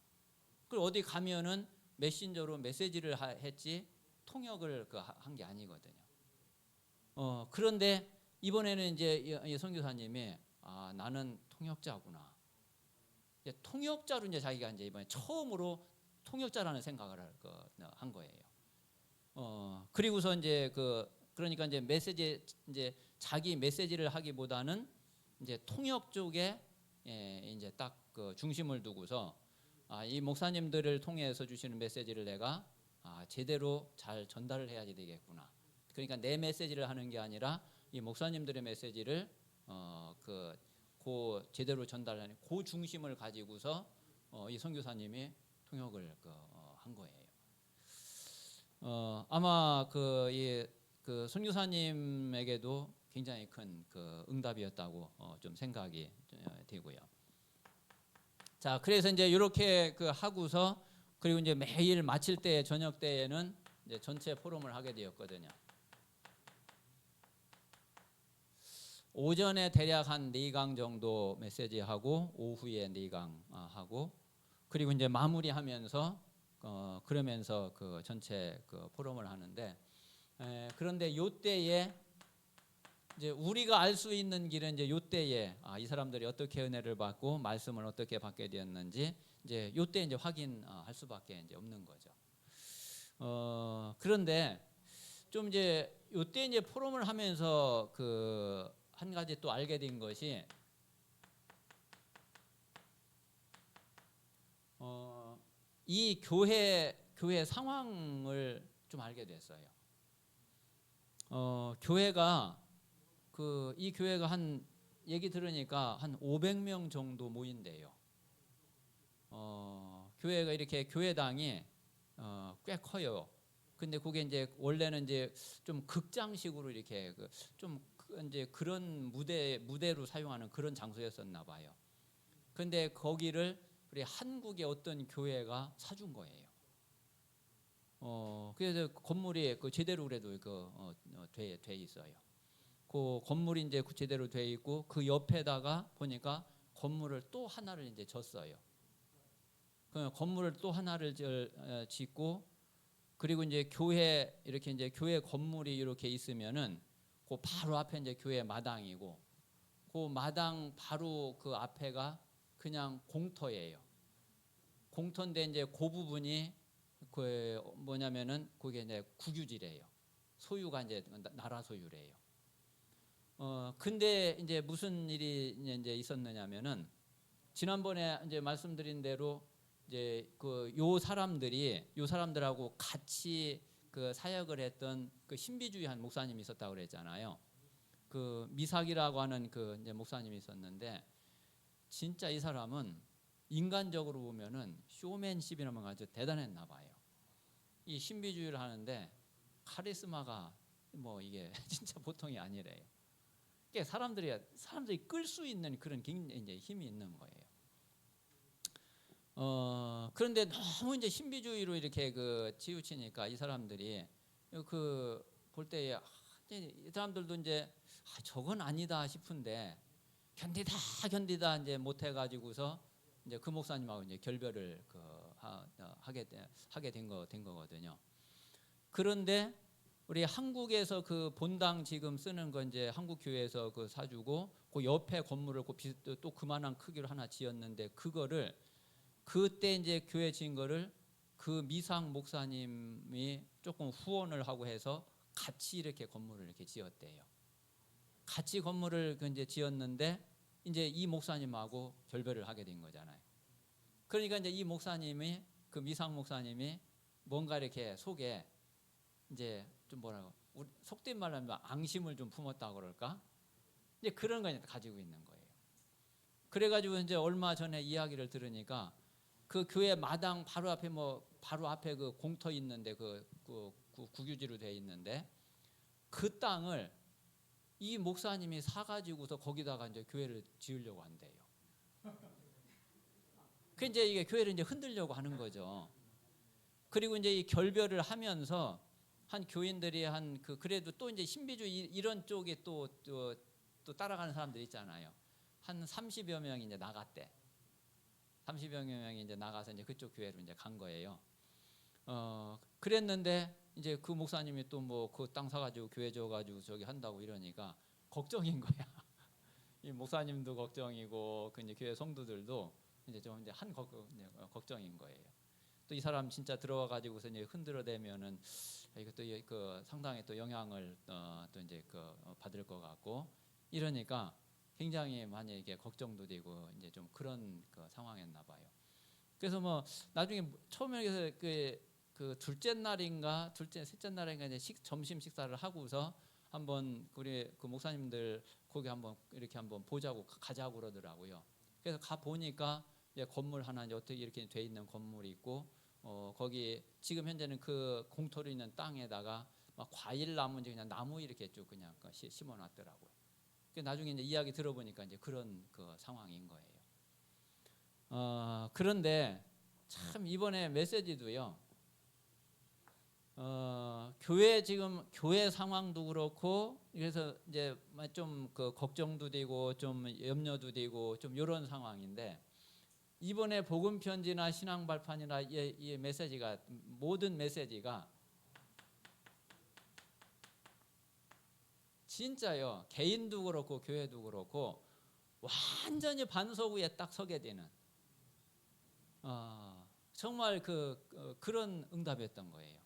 그리고 어디 가면은 메신저로 메시지를 했지 통역을 한 게 아니거든요. 그런데 이번에는 이제 이 선교사님이 나는 통역자구나. 이제 통역자로 이제 자기가 이제 이번에 처음으로 통역자라는 생각을 한 거예요. 그리고서 이제 그러니까 이제 이제 자기 메시지를 하기보다는 이제 통역 쪽에 이제 딱 중심을 두고서 이 목사님들을 통해서 주시는 메시지를 내가 제대로 잘 전달을 해야 되겠구나. 그러니까 내 메시지를 하는 게 아니라 이 목사님들의 메시지를 제대로 전달하는 중심을 가지고서 이 선교사님이 통역을 한 거예요. 아마 선교사님에게도 굉장히 큰 응답이었다고 좀 생각이 되고요. 자, 그래서 이제 이렇게 하고서 그리고 이제 매일 마칠 때 저녁 때에는 이제 전체 포럼을 하게 되었거든요. 오전에 대략 한 4강 정도 메시지 하고 오후에 4강 하고 그리고 이제 마무리하면서 그러면서 그 전체 그 포럼을 하는데, 그런데 요때에 이제 우리가 알 수 있는 길은 이제 요때에 이 사람들이 어떻게 은혜를 받고 말씀을 어떻게 받게 되었는지 이제 요때 이제 확인할 수밖에 이제 없는 거죠. 그런데 좀 이제 요때 이제 포럼을 하면서 그 한 가지 또 알게 된 것이 이 교회 상황을 좀 알게 됐어요. 교회가 이 교회가 한 얘기 들으니까 한 500명 정도 모인대요. 교회가 이렇게 교회당이 꽤 커요. 근데 그게 이제 원래는 이제 좀 극장식으로 이렇게 좀 이제 그런 무대로 사용하는 그런 장소였었나 봐요. 근데 거기를 우리 한국의 어떤 교회가 사준 거예요. 그래서 건물이 제대로 그래도 돼 있어요. 그 건물이 이제 제대로 돼 있고 그 옆에다가 보니까 건물을 또 하나를 이제 졌어요. 그 건물을 또 하나를 짓고 그리고 이제 교회 이렇게 이제 교회 건물이 이렇게 있으면은 그 바로 앞에 이제 교회 마당이고 그 마당 바로 그 앞에가 그냥 공터예요. 공터인데 이제 그 부분이 그 뭐냐면은 그게 이제 국유지래요. 소유가 이제 나라 소유래요. 근데 이제 무슨 일이 이제 있었느냐면은 지난번에 이제 말씀드린 대로 이제 요 사람들하고 같이 그 사역을 했던 그 신비주의 한 목사님이 있었다고 그랬잖아요. 그 미삭이라고 하는 그 이제 목사님이 있었는데 진짜 이 사람은 인간적으로 보면은 쇼맨십이라는 건 아주 대단했나 봐요. 이 신비주의를 하는데 카리스마가 뭐 이게 진짜 보통이 아니래요. 그러니까 사람들이 끌 수 있는 그런 이제 힘이 있는 거예요. 그런데 너무 이제 신비주의로 이렇게 치우치니까 이 사람들이 볼 때에 이 사람들도 이제 저건 아니다 싶은데 견디다 이제 못 해가지고서 이제 그 목사님하고 이제 결별을 하게 된 거거든요. 그런데 우리 한국에서 그 본당 지금 쓰는 거 이제 한국 교회에서 사주고 그 옆에 건물을 또 그만한 크기로 하나 지었는데 그거를 그때 이제 교회 지은 거를 그 미상 목사님이 조금 후원을 하고 해서 같이 이렇게 건물을 이렇게 지었대요. 같이 건물을 이제 지었는데 이제 이 목사님하고 결별을 하게 된 거잖아요. 그러니까 이제 이 목사님이 그 미상 목사님이 뭔가 이렇게 속에 이제 좀 뭐라고 속된 말로 하면 앙심을 좀 품었다고 그럴까? 이제 그런 거 가지고 있는 거예요. 그래가지고 이제 얼마 전에 이야기를 들으니까 그 교회 마당 바로 앞에 그 공터 있는데 그 국유지로 돼 있는데 그 땅을 이 목사님이 사가지고서 거기다가 이제 교회를 지으려고 한대요. 그 이제 이게 교회를 이제 흔들려고 하는 거죠. 그리고 이제 이 결별을 하면서 한 교인들이 그래도 또 이제 신비주의 이런 쪽에 또 따라가는 사람들 있잖아요. 한 30여 명이 이제 나갔대. 30여 명이 이제 나가서 이제 그쪽 교회로 이제 간 거예요. 그랬는데 이제 그 목사님이 또 뭐 그 땅 사가지고 교회 줘가지고 저기 한다고 이러니까 걱정인 거야. 이 목사님도 걱정이고 그 이제 교회 성도들도 이제 좀 이제 걱정인 거예요. 또 이 사람 진짜 들어와가지고서 이제 흔들어대면은 이것도 상당히 또 영향을 또 이제 받을 것 같고 이러니까 굉장히 많이 이게 걱정도 되고 이제 좀 그런 상황이었나 봐요. 그래서 뭐 나중에 처음에 그 둘째 날인가 셋째 날인가 이제 점심 식사를 하고서 한번 우리 그 목사님들 거기 한번 이렇게 한번 보자고 가자고 그러더라고요. 그래서 가 보니까 이제 건물 하나 이제 어떻게 이렇게 돼 있는 건물이 있고 거기 지금 현재는 그 공터로 있는 땅에다가 막 과일 나무인지 그냥 나무 이렇게 쭉 그냥 심어놨더라고요. 나중에 이제 이야기 들어보니까 이제 그런 상황인 거예요. 그런데 참 이번에 메시지도요. 교회 상황도 그렇고 그래서 이제 좀 걱정도 되고 좀 염려도 되고 좀 이런 상황인데 이번에 복음 편지나 신앙 발판이나 이 메시지가 모든 메시지가 진짜요. 개인도 그렇고 교회도 그렇고 완전히 반석 위에 딱 서게 되는 정말 그런 응답이었던 거예요.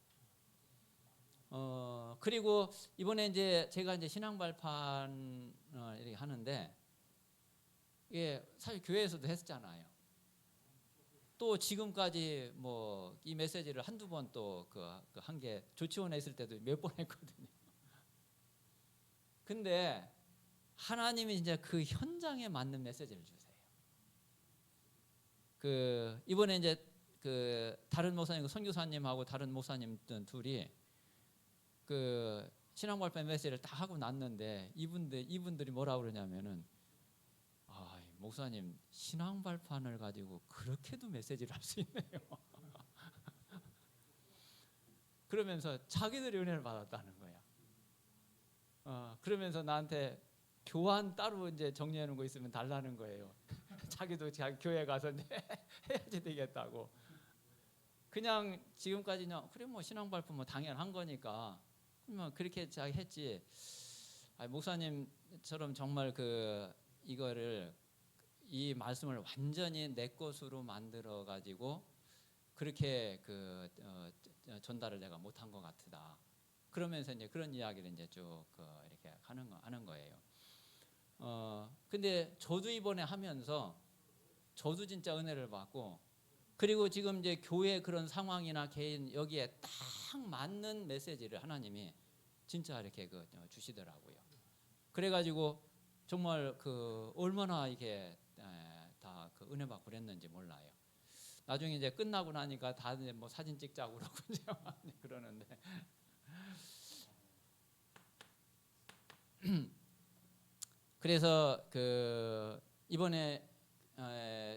그리고 이번에 이제 제가 이제 신앙 발판 이렇게 하는데 이게 사실 교회에서도 했잖아요. 또 지금까지 뭐 이 메시지를 한두 번 또 한 게 조치원에 있을 때도 몇 번 했거든요. 근데 하나님이 이제 그 현장에 맞는 메시지를 주세요. 이번에 이제 다른 목사님, 선교사님하고 다른 목사님 둘이 신앙 발판 메시지를 다 하고 났는데 이분들이 뭐라 그러냐면은 목사님 신앙 발판을 가지고 그렇게도 메시지를 할 수 있네요. 그러면서 자기들이 은혜를 받았다는 거야. 그러면서 나한테 교환 따로 이제 정리해 놓은 거 있으면 달라는 거예요. 자기도 자기 교회 가서 이제 해야지 되겠다고. 그냥 지금까지는 그래 뭐 신앙 발표 뭐 당연한 거니까 그러면 그렇게 자기 했지. 목사님처럼 정말 이거를 이 말씀을 완전히 내 것으로 만들어 가지고 그렇게 전달을 내가 못한 것 같다. 그러면서 이제 그런 이야기를 이제 쭉 이렇게 하는 거예요. 근데 저도 이번에 하면서 저도 진짜 은혜를 받고 그리고 지금 이제 교회 그런 상황이나 개인 여기에 딱 맞는 메시지를 하나님이 진짜 이렇게 주시더라고요. 그래가지고 정말 얼마나 이게 다 은혜 받고 그랬는지 몰라요. 나중에 이제 끝나고 나니까 다들 뭐 사진 찍자고 그러고 이제 그러는데 그래서 이번에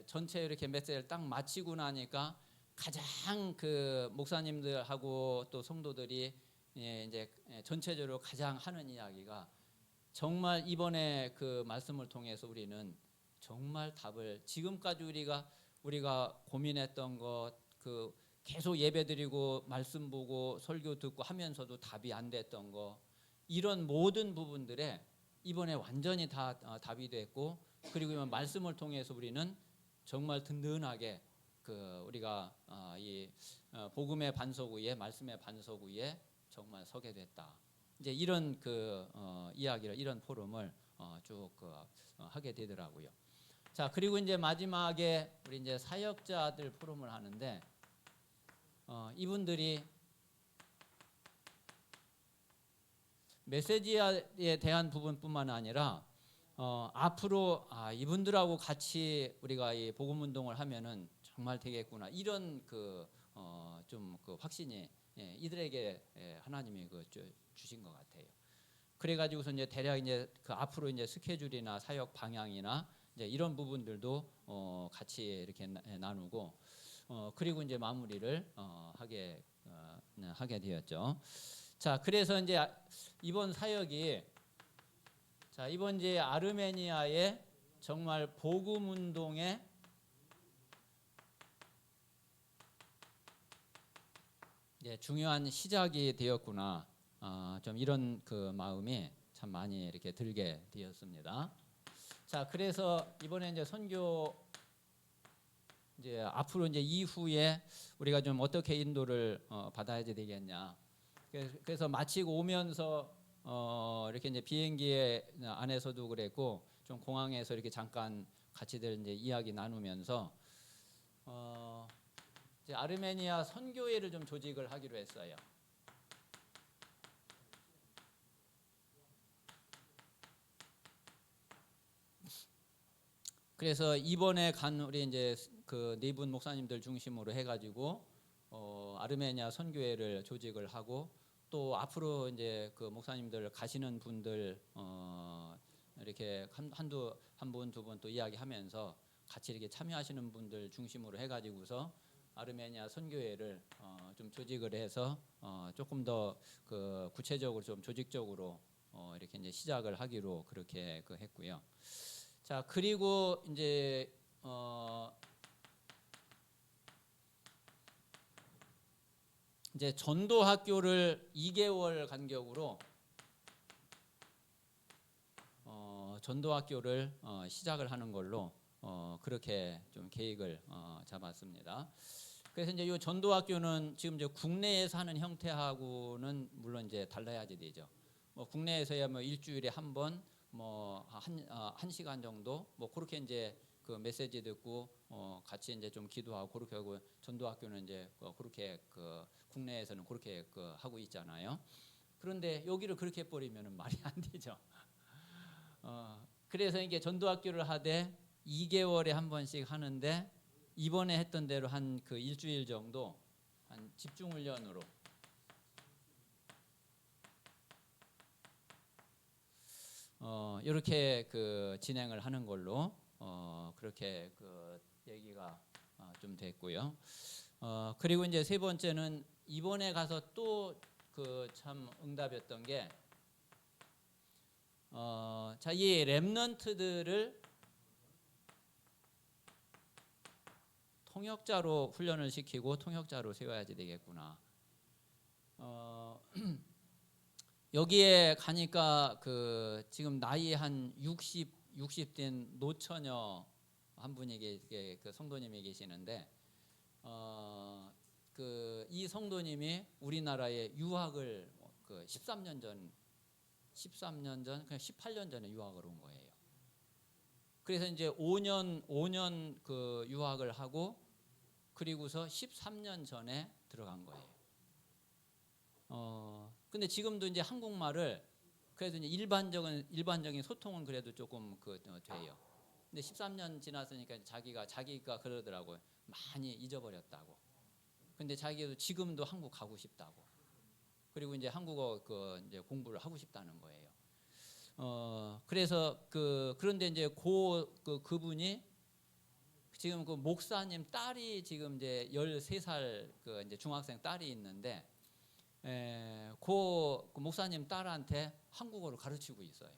전체 이렇게 메시지를 딱 마치고 나니까 가장 목사님들하고 또 성도들이 이제 전체적으로 가장 하는 이야기가 정말 이번에 말씀을 통해서 우리는 정말 답을 지금까지 우리가 고민했던 것 계속 예배드리고 말씀 보고 설교 듣고 하면서도 답이 안 됐던 거 이런 모든 부분들에 이번에 완전히 다 답이 됐고 그리고 이번 말씀을 통해서 우리는 정말 든든하게 우리가 이 복음의 반석 위에 말씀의 반석 위에 정말 서게 됐다. 이제 이런 이야기를 이런 포럼을 쭉 하게 되더라고요. 자 그리고 이제 마지막에 우리 이제 사역자들 포럼을 하는데 이분들이 메시지에 대한 부분뿐만 아니라 앞으로 이분들하고 같이 우리가 이 복음 운동을 하면은 정말 되겠구나 이런 좀 확신이 이들에게 하나님이 주신 것 같아요. 그래가지고서 이제 대략 이제 앞으로 이제 스케줄이나 사역 방향이나 이제 이런 부분들도 같이 이렇게 나누고 그리고 이제 마무리를 하게 되었죠. 자, 그래서 이제 이번 사역이 이번 이제 아르메니아의 정말 복음 운동의 중요한 시작이 되었구나. 좀 이런 마음이 참 많이 이렇게 들게 되었습니다. 자, 그래서 이번에 이제 선교 이제 앞으로 이제 이후에 우리가 좀 어떻게 인도를 받아야 되겠냐. 그래서 마치고 오면서 이렇게 이제 비행기에 안에서도 그랬고 좀 공항에서 이렇게 잠깐 같이들 이제 이야기 나누면서 이제 아르메니아 선교회를 좀 조직을 하기로 했어요. 그래서 이번에 간 우리 이제 네 분 목사님들 중심으로 해가지고 아르메니아 선교회를 조직을 하고 또 앞으로 이제 목사님들 가시는 분들 이렇게 한 분 두 분 또 이야기하면서 같이 이렇게 참여하시는 분들 중심으로 해가지고서 아르메니아 선교회를 좀 조직을 해서 조금 더 구체적으로 좀 조직적으로 이렇게 이제 시작을 하기로 그렇게 했고요. 자 그리고 이제 이제 전도 학교를 2개월 간격으로 전도 학교를 시작을 하는 걸로 그렇게 좀 계획을 잡았습니다. 그래서 이제 이 전도 학교는 지금 이제 국내에서 하는 형태하고는 물론 이제 달라야지 되죠. 뭐 국내에서야 뭐 일주일에 한 번, 뭐 한 시간 정도, 뭐 그렇게 이제 그 메시지 듣고 같이 이제 좀 기도하고 그렇게 하고, 전도 학교는 이제 그렇게 그 국내에서는 그렇게 그 하고 있잖아요. 그런데 여기를 그렇게 해버리면 말이 안 되죠. 그래서 이게 전도 학교를 하되 2개월에 한 번씩 하는데, 이번에 했던 대로 한 그 일주일 정도 한 집중 훈련으로 이렇게 그 진행을 하는 걸로 그렇게 그 얘기가 좀 됐고요. 그리고 이제 세 번째는 이번에 가서 또 그 참 응답이었던 게 자, 이 렘넌트들을 통역자로 훈련을 시키고 통역자로 세워야지 되겠구나. 여기에 가니까 그 지금 나이 한 60 된 노처녀 한 분이 그 성도님이 계시는데, 그 이 성도님이 우리나라에 유학을 그 13년 전 그냥 18년 전에 유학을 온 거예요. 그래서 이제 5년 그 유학을 하고, 그리고서 13년 전에 들어간 거예요. 근데 지금도 이제 한국말을 그래도 이제 일반적인 소통은 그래도 조금 돼요. 근데 13년 지났으니까 자기가 그러더라고요. 많이 잊어버렸다고. 근데 자기도 지금도 한국 가고 싶다고. 그리고 이제 한국어 이제 공부를 하고 싶다는 거예요. 그래서 그런데 이제 그분이 지금 그 목사님 딸이 지금 이제 13살 그 이제 중학생 딸이 있는데, 그 목사님 딸한테 한국어를 가르치고 있어요.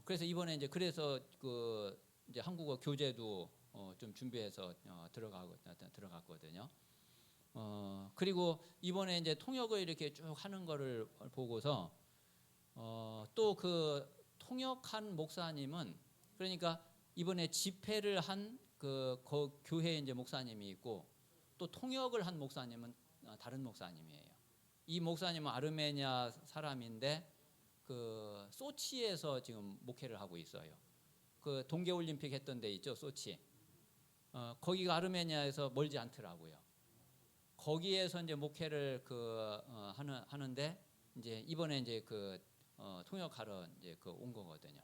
그래서 이번에 이제 그래서 그 이제 한국어 교재도 좀 준비해서 들어갔거든요. 그리고 이번에 이제 통역을 이렇게 쭉 하는 거를 보고서 또 그 통역한 목사님은, 그러니까 이번에 집회를 한 그 교회 이제 목사님이 있고, 또 통역을 한 목사님은 다른 목사님이에요. 이 목사님은 아르메니아 사람인데 그 소치에서 지금 목회를 하고 있어요. 그 동계올림픽 했던 데 있죠, 소치. 거기가 아르메니아에서 멀지 않더라고요. 거기에서 이제 목회를 하는데, 이제 이번에 이제 통역하러 이제 온 거거든요.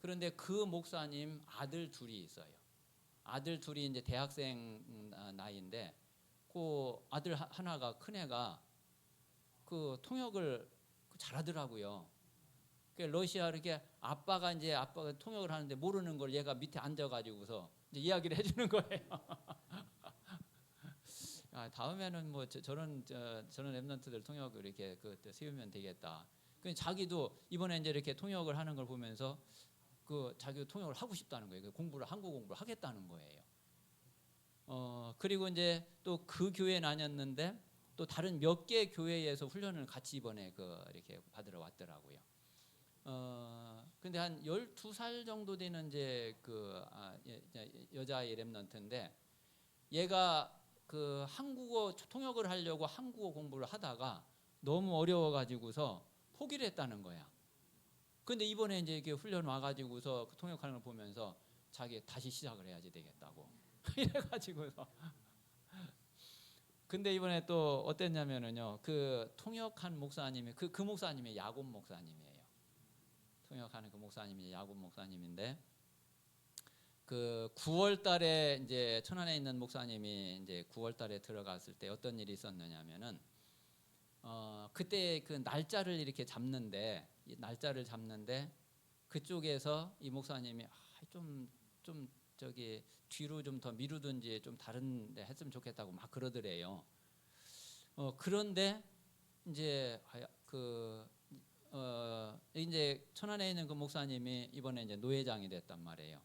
그런데 그 목사님 아들 둘이 있어요. 아들 둘이 이제 대학생 나이인데, 그 아들 하나가, 큰 애가 그 통역을 잘하더라고요. 러시아 이렇게 아빠가 통역을 하는데 모르는 걸 얘가 밑에 앉아가지고서 이제 이야기를 해주는 거예요. 다음에는 뭐 저런 랩런트들 통역을 이렇게 세우면 되겠다. 자기도 이번에 이제 이렇게 통역을 하는 걸 보면서 자기도 통역을 하고 싶다는 거예요. 한국 공부를 하겠다는 거예요. 그리고 이제 또 그 교회에 다녔는데 또 다른 몇 개 교회에서 훈련을 같이 이번에 이렇게 받으러 왔더라고요. 근데 한 12살 정도 되는 이제 여자아이 랩런트인데, 얘가 한국어 통역을 하려고 한국어 공부를 하다가 너무 어려워가지고서 포기를 했다는 거야. 근데 이번에 이제 이렇게 훈련 와가지고서 통역하는 걸 보면서 자기 다시 시작을 해야지 되겠다고 이래가지고서. 근데 이번에 또 어땠냐면은요, 그 통역한 목사님이 그 목사님이 야곱 목사님이에요. 통역하는 그 목사님이 야곱 목사님인데, 그 9월달에 이제 천안에 있는 목사님이 이제 9월달에 들어갔을 때 어떤 일이 있었느냐면은, 그때 그 날짜를 이렇게 잡는데 그쪽에서 이 목사님이 좀 저기 뒤로 좀 더 미루든지 좀 다른 데 했으면 좋겠다고 막 그러더래요. 그런데 이제 이제 천안에 있는 그 목사님이 이번에 이제 노회장이 됐단 말이에요.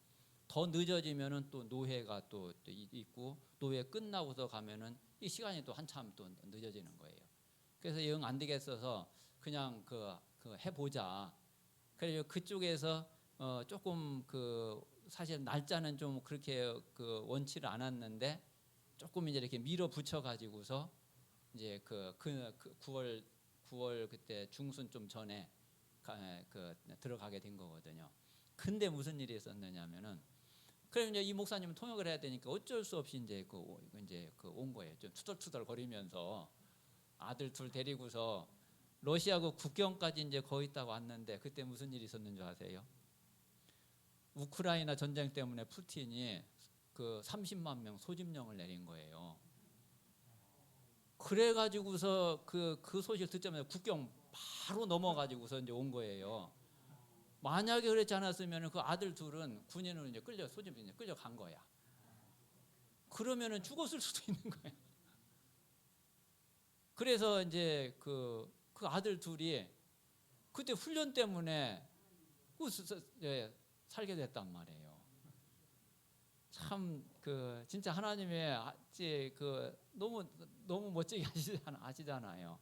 더 늦어지면은 또 노회가 또 있고 노회 끝나고서 가면은 이 시간이 또 한참 또 늦어지는 거예요. 그래서 영 안 되겠어서 그냥 그 해보자. 그래서 그쪽에서 조금 사실 날짜는 좀 그렇게 원치를 않았는데 조금 이제 이렇게 밀어붙여 가지고서 이제 9월 그때 중순 좀 전에 들어가게 된 거거든요. 근데 무슨 일이 있었느냐면은 그래 이제 이 목사님은 통역을 해야 되니까 어쩔 수 없이 이제 온 거예요. 좀 투덜투덜 거리면서 아들 둘 데리고서 러시아 국경까지 이제 거의 있다가 왔는데 그때 무슨 일이 있었는 줄 아세요? 우크라이나 전쟁 때문에 푸틴이 30만 명 소집령을 내린 거예요. 그래가지고서 그 소식 듣자마자 국경 바로 넘어가지고서 이제 온 거예요. 만약에 그렇지 않았으면 그 아들 둘은 군인으로 이제 끌려간 거야. 그러면은 죽었을 수도 있는 거예요. 그래서 이제 그 아들 둘이 그때 훈련 때문에 살게 됐단 말이에요. 참 진짜 하나님의 너무 멋지게 하시잖아요.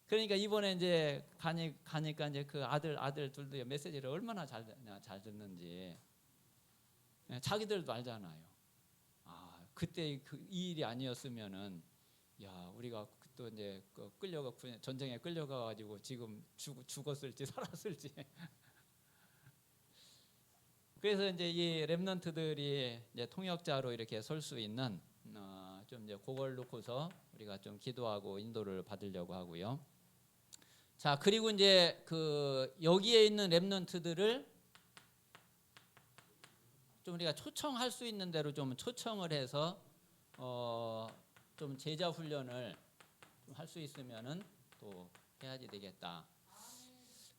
그러니까 이번에 이제 가니까 이제 그 아들 둘도 메시지를 얼마나 잘 듣는지 자기들도 알잖아요. 그때 이 일이 아니었으면은 우리가 또 이제 전쟁에 끌려가 가지고 지금 죽었을지 살았을지. 그래서 이제 이 렘넌트들이 이제 통역자로 이렇게 설 수 있는 좀 이제 그걸 놓고서 우리가 좀 기도하고 인도를 받으려고 하고요. 자, 그리고 이제 여기에 있는 렘넌트들을 좀 우리가 초청할 수 있는 대로 좀 초청을 해서 좀 제자 훈련을 좀 할 수 있으면은 또 해야지 되겠다.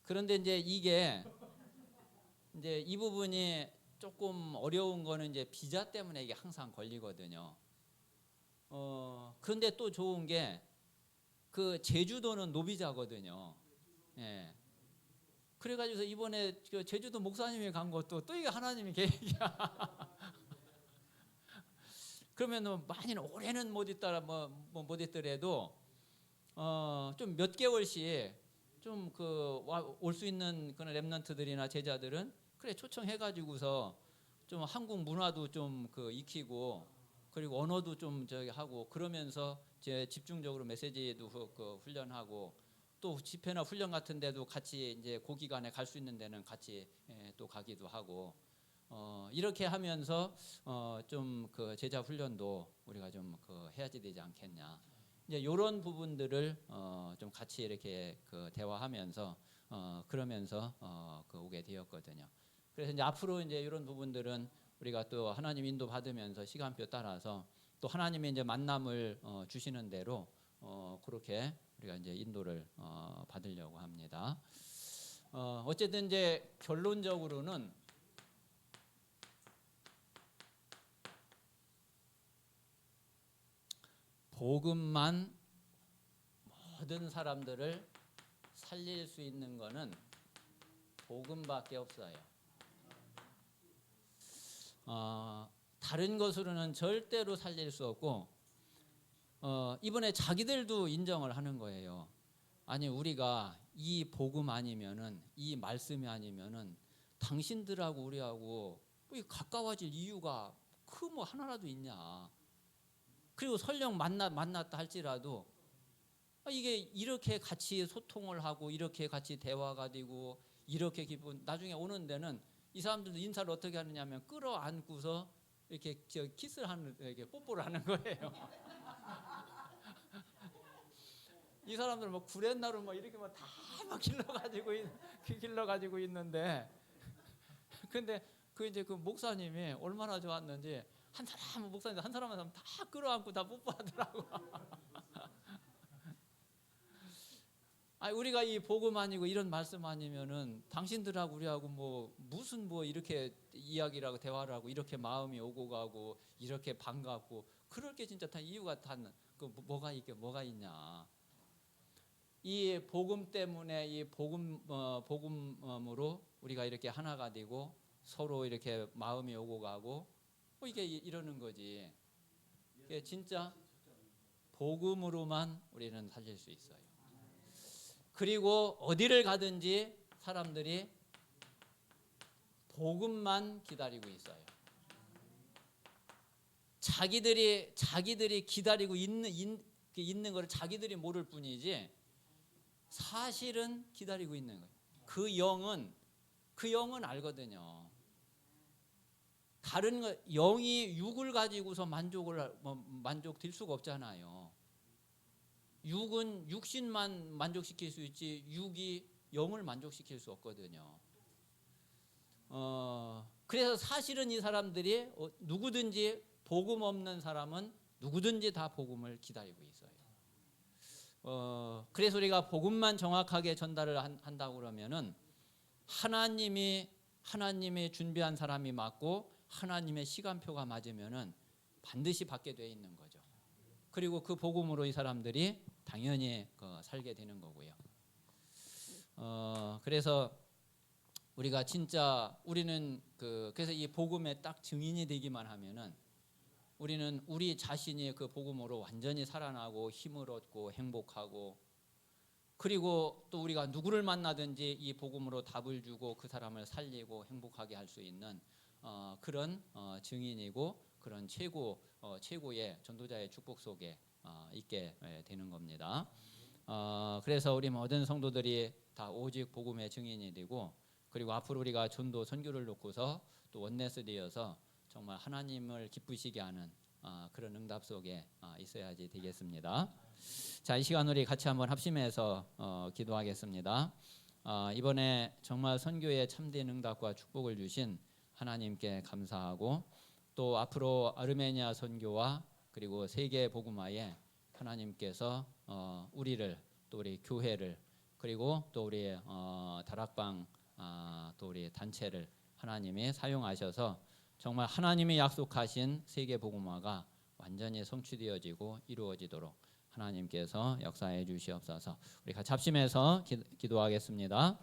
그런데 이제 이게 이제 이 부분이 조금 어려운 거는 이제 비자 때문에 이게 항상 걸리거든요. 그런데 또 좋은 게 제주도는 노비자거든요. 예. 그래가지고 이번에 제주도 목사님이 간 것도 또 이게 하나님의 계획이야. 그러면은 많이는 올해는 못 있더라 못 있더라도 좀 몇 개월씩 좀 올 수 있는 그런 렘넌트들이나 제자들은 그래 초청해가지고서 좀 한국 문화도 좀 익히고 그리고 언어도 좀 하고 그러면서 이제 집중적으로 메시지도 훈련하고 또 집회나 훈련 같은 데도 같이 이제 그 기간에 갈 수 있는 데는 같이 또 가기도 하고 이렇게 하면서 좀 제자 훈련도 우리가 좀 해야지 되지 않겠냐. 이제 이런 부분들을 좀 같이 이렇게 대화하면서 그러면서 오게 되었거든요. 그래서 이제 앞으로 이제 이런 부분들은 우리가 또 하나님 인도 받으면서 시간표 따라서 또 하나님의 이제 만남을 주시는 대로 그렇게 우리가 이제 인도를 받으려고 합니다. 어쨌든 이제 결론적으로는 복음만 모든 사람들을 살릴 수 있는 거는 복음밖에 없어요. 다른 것으로는 절대로 살릴 수 없고 이번에 자기들도 인정을 하는 거예요. 아니 우리가 이 복음 아니면은 이 말씀이 아니면은 당신들하고 우리하고 가까워질 이유가 뭐 하나라도 있냐. 그리고 설령 만났다 할지라도 이게 이렇게 같이 소통을 하고 이렇게 같이 대화가 되고 이렇게 기분 나중에 오는 데는 이 사람들도 인사를 어떻게 하느냐면 끌어안고서 이렇게 키스를 하는 이렇게 뽀뽀를 하는 거예요. 이 사람들 뭐 구렛나루 뭐 이렇게 다 길러가지고 있는데 근데 이제 목사님이 얼마나 좋았는지 목사님 한 사람 다 끌어안고 다 뽀뽀하더라고. 우리가 이 복음 아니고 이런 말씀 아니면은 당신들하고 우리하고 무슨 이렇게 이야기를 하고 대화를 하고 이렇게 마음이 오고 가고 이렇게 반갑고 그럴 게 진짜 다 이유가 다 뭐가 있냐. 이 복음 때문에 이 복음으로 우리가 이렇게 하나가 되고 서로 이렇게 마음이 오고 가고 이게 이러는 거지. 이게 진짜 복음으로만 우리는 살릴 수 있어요. 그리고 어디를 가든지 사람들이 복음만 기다리고 있어요. 자기들이 기다리고 있는 걸 자기들이 모를 뿐이지 사실은 기다리고 있는 거예요. 그 영은 알거든요. 다른 거 영이 육을 가지고서 만족될 수가 없잖아요. 육은 육신만 만족시킬 수 있지 육이 영을 만족시킬 수 없거든요. 그래서 사실은 이 사람들이 누구든지 복음 없는 사람은 누구든지 다 복음을 기다리고 있어요. 그래서 우리가 복음만 정확하게 전달을 한다고 그러면은 하나님이 준비한 사람이 맞고 하나님의 시간표가 맞으면은 반드시 받게 돼 있는 거죠. 그리고 그 복음으로 이 사람들이 당연히 살게 되는 거고요. 그래서 우리가 진짜 우리는 그래서 이 복음에 딱 증인이 되기만 하면은 우리는 우리 자신이 그 복음으로 완전히 살아나고 힘을 얻고 행복하고 그리고 또 우리가 누구를 만나든지 이 복음으로 답을 주고 그 사람을 살리고 행복하게 할 수 있는 그런 증인이고 그런 최고의 전도자의 축복 속에 있게 되는 겁니다. 그래서 우리 모든 성도들이 다 오직 복음의 증인이 되고 그리고 앞으로 우리가 전도 선교를 놓고서 또 원네스 되어서 정말 하나님을 기쁘시게 하는 그런 응답 속에 있어야지 되겠습니다. 자, 이 시간 우리 같이 한번 합심해서 기도하겠습니다. 이번에 정말 선교에 참된 응답과 축복을 주신 하나님께 감사하고 또 앞으로 아르메니아 선교와 그리고 세계 복음화에 하나님께서 우리를 또 우리 교회를 그리고 또 우리 다락방 또 우리 단체를 하나님이 사용하셔서 정말 하나님이 약속하신 세계 복음화가 완전히 성취되어지고 이루어지도록 하나님께서 역사해 주시옵소서. 우리 같이 합심해서 기도하겠습니다.